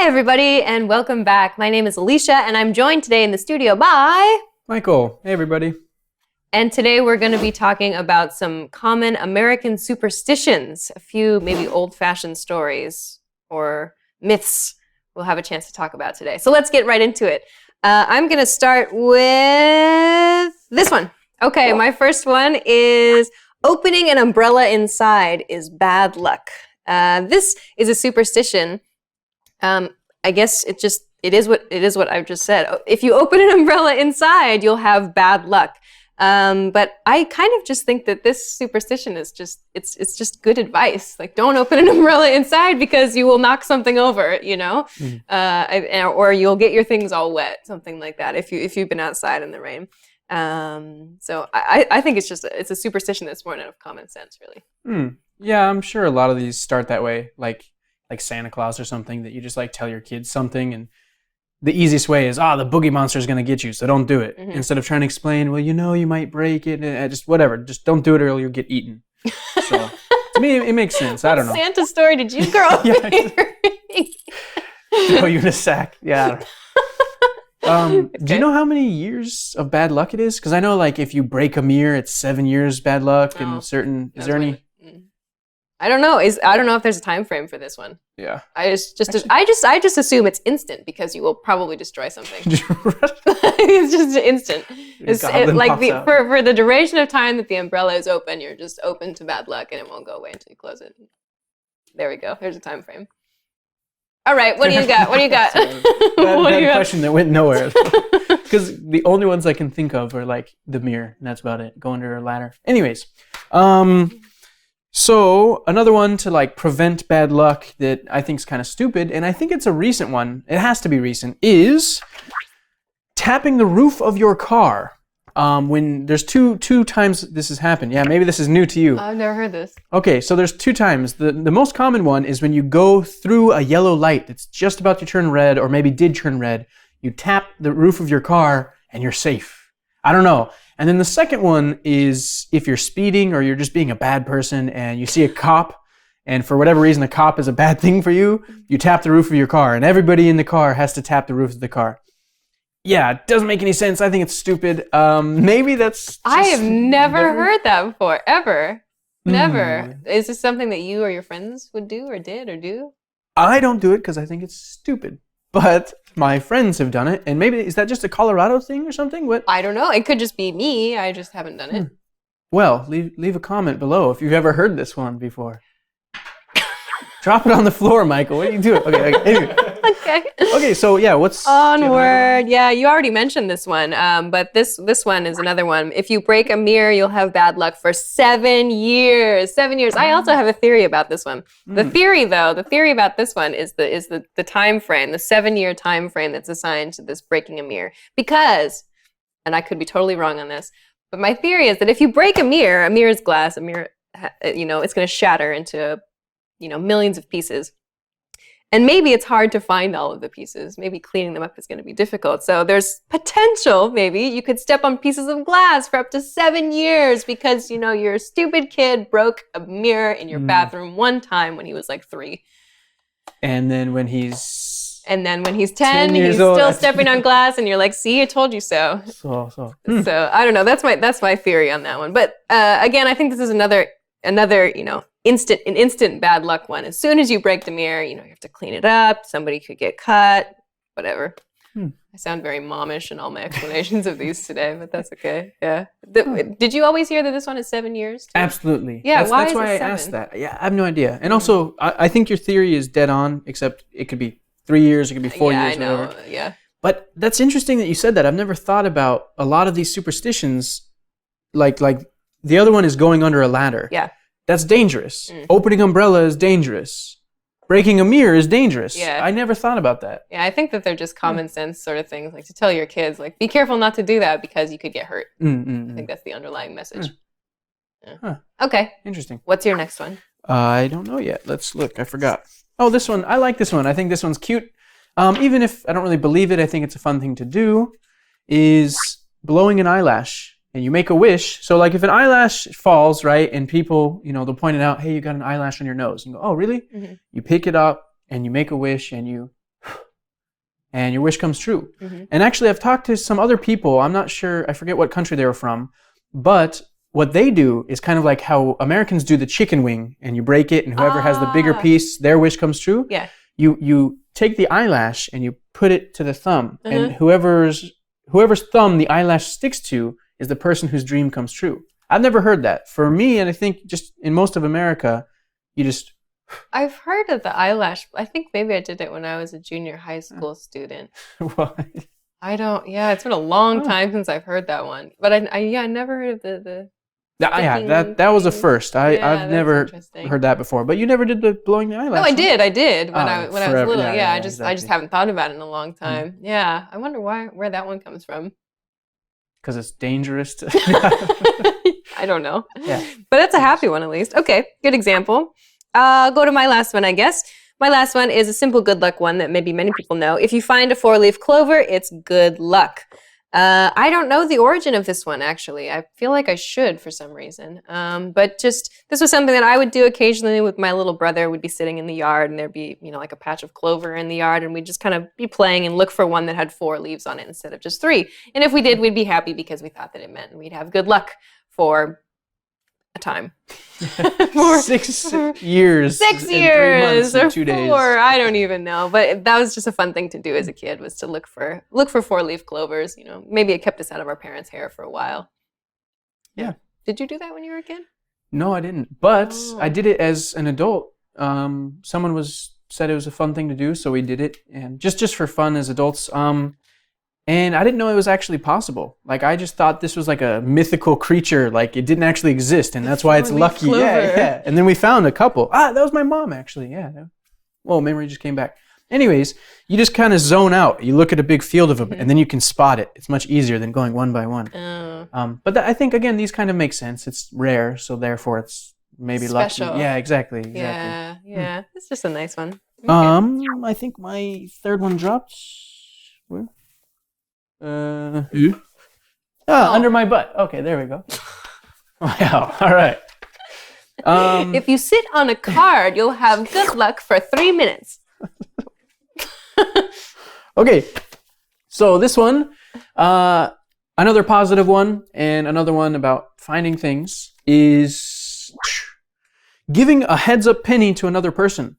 Hi, everybody, and welcome back. My name is Alicia, and I'm joined today in the studio by... Michael. Hey, everybody. And today we're going to be talking about some common American superstitions, a few maybe old-fashioned stories or myths we'll have a chance to talk about today. So let's get right into it. I'm going to start with this one. Okay, my first one is opening an umbrella inside is bad luck. This is a superstition. I guess it is what I've just said. If you open an umbrella inside, you'll have bad luck. But I kind of just think that this superstition is it's just good advice. Like, don't open an umbrella inside because you will knock something over, you know, or you'll get your things all wet, something like that. If you've been outside in the rain. So I think it's a superstition that's born out of common sense, really. Yeah, I'm sure a lot of these start that way, like Santa Claus or something, that you just like tell your kids something, and the easiest way is, the boogie monster is going to get you, so don't do it. Mm-hmm. Instead of trying to explain, well, you might break it, and just whatever, just don't do it or you'll get eaten. So to me, it makes sense. I don't know. What Santa story did you grow up hearing? Throw you in a sack. Yeah. Okay. Do you know how many years of bad luck it is? Because I know, like, if you break a mirror, it's 7 years bad luck, and certain. Is there any? I don't know. I don't know if there's a time frame for this one. Yeah. I just assume it's instant because you will probably destroy something. It's just instant. For the duration of time that the umbrella is open, you're just open to bad luck, and it won't go away until you close it. There we go. There's a time frame. All right, what do you got? That question that went nowhere. Because the only ones I can think of are like the mirror, and that's about it. Go under a ladder. Anyways, so another one to like prevent bad luck that I think is kind of stupid, and I think it's a recent one. It has to be recent. Is tapping the roof of your car. When there's two times this has happened. Yeah, maybe this is new to you. I've never heard this. Okay, so there's 2 times. The most common one is when you go through a yellow light that's just about to turn red, or maybe did turn red. You tap the roof of your car and you're safe. I don't know. And then the second one is if you're speeding or you're just being a bad person and you see a cop, and for whatever reason a cop is a bad thing for you, you tap the roof of your car, and everybody in the car has to tap the roof of the car. Yeah, it doesn't make any sense. I think it's stupid. Maybe that's I have never heard that before, ever. Never. Is this something that you or your friends would do or did or do? I don't do it because I think it's stupid. But my friends have done it, and maybe, is that just a Colorado thing or something? What? I don't know. It could just be me. I just haven't done it. Well, leave a comment below if you've ever heard this one before. Drop it on the floor, Michael. What are you doing? Okay. Anyway. Okay, so yeah, what's... Onward. Yeah, you already mentioned this one, but this one is another one. If you break a mirror, you'll have bad luck for 7 years. 7 years. I also have a theory about this one. The theory about this one is the time frame, the 7-year time frame that's assigned to this breaking a mirror. Because, and I could be totally wrong on this, but my theory is that if you break a mirror is glass, a mirror, it's going to shatter into, millions of pieces. And maybe it's hard to find all of the pieces. Maybe cleaning them up is going to be difficult. So there's potential, maybe, you could step on pieces of glass for up to 7 years because, your stupid kid broke a mirror in your bathroom one time when he was like 3. And then when he's 10 he's still stepping on glass, and you're like, see, I told you so. So I don't know. That's my theory on that one. But again, I think this is another instant bad luck one. As soon as you break the mirror, you have to clean it up. Somebody could get cut, whatever. I sound very momish in all my explanations of these today, but that's okay. Yeah. Did you always hear that this one is 7 years? Too? Absolutely. Yeah. That's why I asked that. Yeah, I have no idea. And also, I think your theory is dead on, except it could be 3 years, it could be 4 years, I know. Whatever. Yeah. But that's interesting that you said that. I've never thought about a lot of these superstitions. Like the other one is going under a ladder. Yeah. That's dangerous. Opening umbrella is dangerous. Breaking a mirror is dangerous. Yeah. I never thought about that. Yeah, I think that they're just common sense sort of things, like to tell your kids, like, be careful not to do that because you could get hurt. I think that's the underlying message. Yeah. Huh. Okay. Interesting. What's your next one? I don't know yet. Let's look. I forgot. Oh, this one. I like this one. I think this one's cute. Even if I don't really believe it, I think it's a fun thing to do, is blowing an eyelash. And you make a wish. So like if an eyelash falls, right, and people, they'll point it out, hey, you got an eyelash on your nose. And you go, oh, really? You pick it up and you make a wish and you and your wish comes true. Mhm. And actually, I've talked to some other people. I'm not sure, I forget what country they were from, but what they do is kind of like how Americans do the chicken wing, and you break it, and whoever has the bigger piece, their wish comes true. Yeah. You take the eyelash and you put it to the thumb, and Uh-huh. whoever's thumb the eyelash sticks to is the person whose dream comes true. I've never heard that. For me, and I think just in most of America, you just I've heard of the eyelash. I think maybe I did it when I was a junior high school student. what? Yeah, it's been a long Oh. time since I've heard that one. But I never heard of the Yeah, sticking that was a thing. first. Yeah, I've that's never interesting. heard that before. But you never did the blowing the eyelash. No, I huh? did. I did when Oh, I was forever. little. Yeah, Yeah, yeah, I just exactly. haven't thought about it in a long time. Yeah, I wonder where that one comes from. Because it's dangerous to... I don't know. Yeah. But that's a happy one at least. Okay, good example. Go to my last one, I guess. My last one is a simple good luck one that maybe many people know. If you find a 4-leaf clover, it's good luck. I don't know the origin of this one, actually. I feel like I should for some reason. But just, this was something that I would do occasionally with my little brother. We'd be sitting in the yard and there'd be, like a patch of clover in the yard, and we'd just kind of be playing and look for one that had 4 leaves on it instead of just 3. And if we did, we'd be happy because we thought that it meant we'd have good luck for a time. For 6 years. 6 and 3 years months and or 2 days. 4, I don't even know. But that was just a fun thing to do as a kid, was to look for 4-leaf clovers. Maybe it kept us out of our parents' hair for a while. Yeah. Did you do that when you were a kid? No, I didn't. But Oh. I did it as an adult. Someone said it was a fun thing to do, so we did it, and just for fun as adults. And I didn't know it was actually possible. Like, I just thought this was like a mythical creature, like it didn't actually exist, and that's why it's 4-leaf lucky. clover. Yeah. And then we found a couple. That was my mom, actually. Yeah. Whoa, memory just came back. Anyways, you just kind of zone out. You look at a big field of them, and then you can spot it. It's much easier than going one by one. Oh. But I think, again, these kind of make sense. It's rare, so therefore it's maybe Special. lucky. Yeah, exactly. Yeah. It's just a nice one. Okay. I think my third one dropped. Where? Under my butt. Okay, there we go. Wow. All right. If you sit on a card, you'll have good luck for 3 minutes. Okay. So this one, another positive one, and another one about finding things is giving a heads-up penny to another person.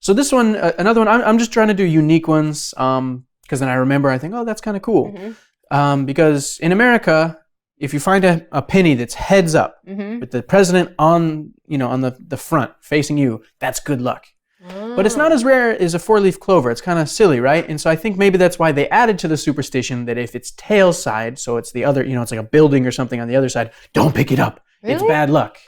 So this one, another one, I'm just trying to do unique ones, because then I remember, I think, oh, that's kind of cool. Mm-hmm. Because in America, if you find a penny that's heads up Mm-hmm. with the president on the front facing you, that's good luck. But it's not as rare as a 4-leaf clover. It's kind of silly, right? And so I think maybe that's why they added to the superstition that if it's tail side, so it's the other, it's like a building or something on the other side, don't pick it up. It's Really? bad luck.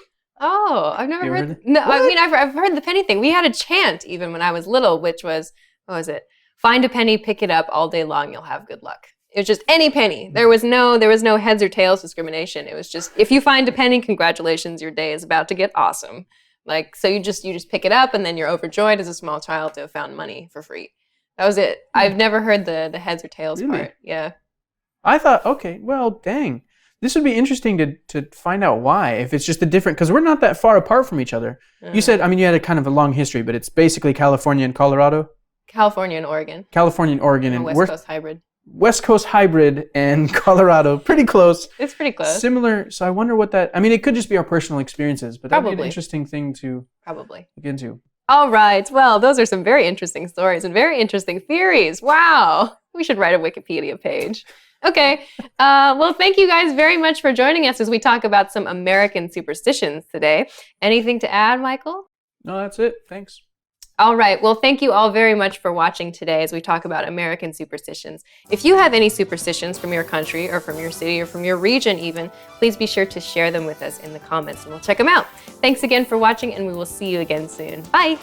Oh, I've never You heard. heard it? No, I mean I've heard the penny thing. We had a chant even when I was little, which was, what was it? Find a penny, pick it up all day long. You'll have good luck. It was just any penny. There was no heads or tails discrimination. It was just, if you find a penny, congratulations, your day is about to get awesome. Like, so you just pick it up and then you're overjoyed as a small child to have found money for free. That was it. I've never heard the heads or tails Really? part. Yeah. I thought, okay, well, dang. This would be interesting to find out why, if it's just a different, because we're not that far apart from each other. You said, you had a kind of a long history, but it's basically California and Colorado? California and Oregon. California and Oregon. A And West Coast hybrid. West Coast hybrid and Colorado, pretty close. It's pretty close. Similar, so I wonder what that, it could just be our personal experiences, but that'd be an Probably. interesting thing to Probably. look into. All right. Well, those are some very interesting stories and very interesting theories. Wow. We should write a Wikipedia page. Okay. Well, thank you guys very much for joining us as we talk about some American superstitions today. Anything to add, Michael? No, that's it. Thanks. All right. Well, thank you all very much for watching today as we talk about American superstitions. If you have any superstitions from your country or from your city or from your region even, please be sure to share them with us in the comments and we'll check them out. Thanks again for watching and we will see you again soon. Bye.